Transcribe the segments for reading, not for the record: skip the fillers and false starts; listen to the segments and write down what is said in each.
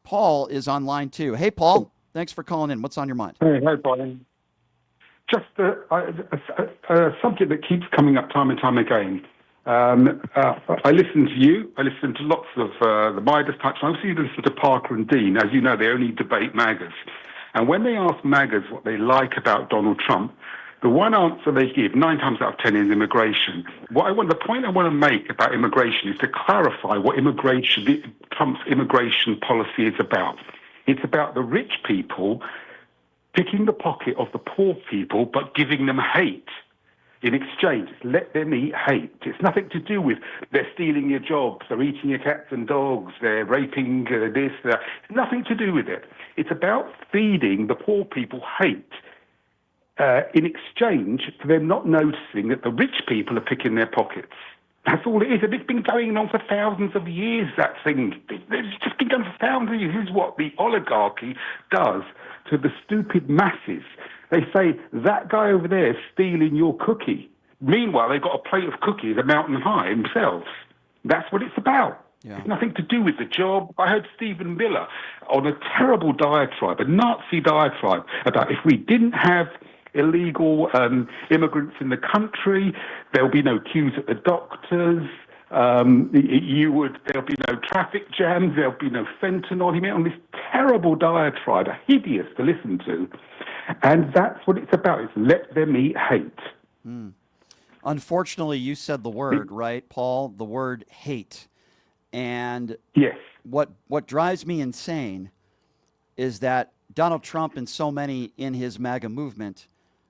Paul is on line 2. Hey, Paul. Thanks for calling in. What's on your mind? Hey, Brian. Just a subject that keeps coming up time and time again. I listen to you. I listen to lots of the Midas types. I also listen to Parker and Dean. As you know, they only debate MAGAs. And when they ask MAGAs what they like about Donald Trump, the one answer they give, 9 times out of 10, is immigration. The point I want to make about immigration is to clarify what Trump's immigration policy is about. It's about the rich people picking the pocket of the poor people, but giving them hate in exchange. Let them eat hate. It's nothing to do with they're stealing your jobs, they're eating your cats and dogs, they're raping this, that. It's nothing to do with it. It's about feeding the poor people hate in exchange for them not noticing that the rich people are picking their pockets. That's all it is. And it's been going on for thousands of years, that thing. It's just been going on for thousands of years. This is what the oligarchy does to the stupid masses. They say, that guy over there is stealing your cookie. Meanwhile, they've got a plate of cookies a mountain high themselves. That's what it's about. Yeah. It's nothing to do with the job. I heard Stephen Miller on a terrible diatribe, a Nazi diatribe, about if we didn't have illegal immigrants in the country, there'll be no queues at the doctors, there'll be no traffic jams, there'll be no fentanyl. He went on this terrible diatribe, hideous to listen to. And that's what it's about. It's let them eat hate. Unfortunately, you said the word, right, Paul? The word hate. And yes, what drives me insane is that Donald Trump and so many in his MAGA movement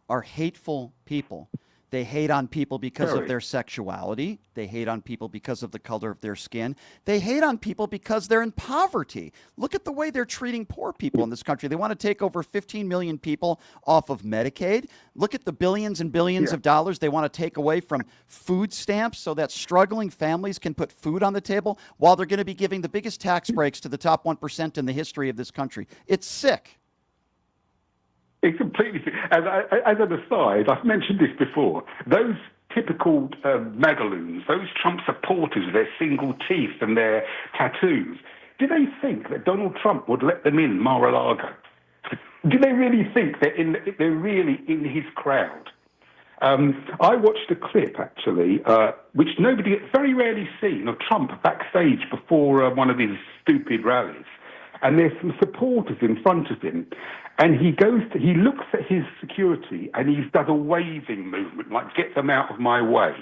are hateful people. They hate on people because of their sexuality. They hate on people because of the color of their skin. They hate on people because they're in poverty. Look at the way they're treating poor people in this country. They want to take over 15 million people off of Medicaid. Look at the billions and billions of dollars they want to take away from food stamps so that struggling families can put food on the table, while they're going to be giving the biggest tax breaks to the top 1% in the history of this country. It's sick. It's completely. As an aside, I've mentioned this before. Those typical magaloons, those Trump supporters with their single teeth and their tattoos, do they think that Donald Trump would let them in Mar-a-Lago? Do they really think they're really in his crowd? I watched a clip, actually, which nobody gets very rarely seen, of Trump backstage before one of his stupid rallies. And there's some supporters in front of him. And he looks at his security and he does a waving movement, like, get them out of my way.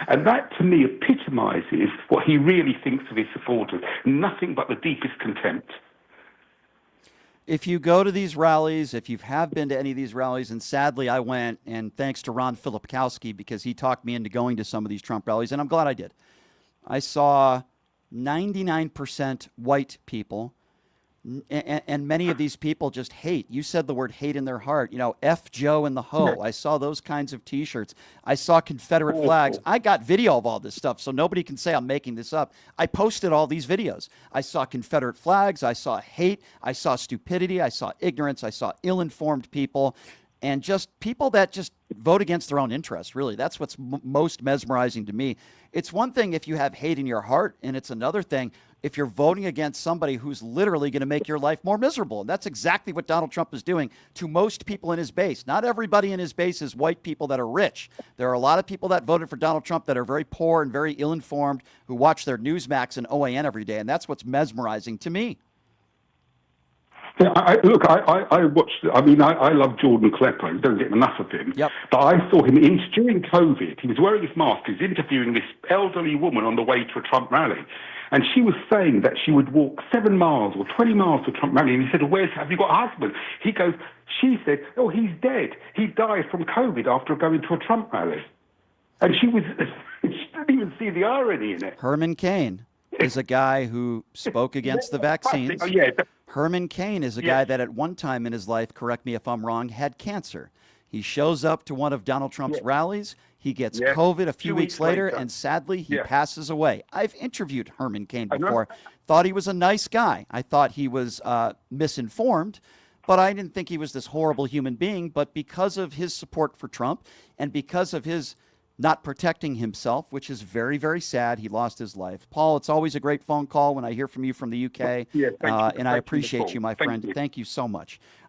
And that, to me, epitomizes what he really thinks of his supporters. Nothing but the deepest contempt. If you go to these rallies, if you have been to any of these rallies, and sadly I went, and thanks to Ron Filipkowski, because he talked me into going to some of these Trump rallies, and I'm glad I did. I saw 99% white people. And many of these people just hate. You said the word hate in their heart. You know, F Joe and the Ho. I saw those kinds of T-shirts. I saw Confederate flags. I got video of all this stuff, so nobody can say I'm making this up. I posted all these videos. I saw Confederate flags. I saw hate. I saw stupidity. I saw ignorance. I saw ill-informed people. And just people that just vote against their own interests, really. That's what's most mesmerizing to me. It's one thing if you have hate in your heart, and it's another thing if you're voting against somebody who's literally going to make your life more miserable. And that's exactly what Donald Trump is doing to most people in his base. Not everybody in his base is white people that are rich. There are a lot of people that voted for Donald Trump that are very poor and very ill-informed, who watch their Newsmax and OAN every day. And that's what's mesmerizing to me. Yeah, I watched. I mean, I love Jordan Klepper. Don't get enough of him. Yep. But I saw him during COVID. He was wearing his mask. He was interviewing this elderly woman on the way to a Trump rally, and she was saying that she would walk 7 miles or 20 miles to a Trump rally. And he said, "Well, have you got a husband?" She said, "Oh, he's dead. He died from COVID after going to a Trump rally." And she didn't even see the irony in it. Herman Kaine is a guy who spoke against the vaccines. Oh, yeah. Herman Kaine is a guy that at one time in his life, correct me if I'm wrong, had cancer. He shows up to one of Donald Trump's rallies. He gets COVID a few weeks later, and sadly, he passes away. I've interviewed Herman Kaine before. Thought he was a nice guy. I thought he was misinformed, but I didn't think he was this horrible human being. But because of his support for Trump and because of his not protecting himself, which is very, very sad. He lost his life. Paul, it's always a great phone call when I hear from you from the UK, Yeah, thank you. and I appreciate you, my Thank friend. you. Thank you so much.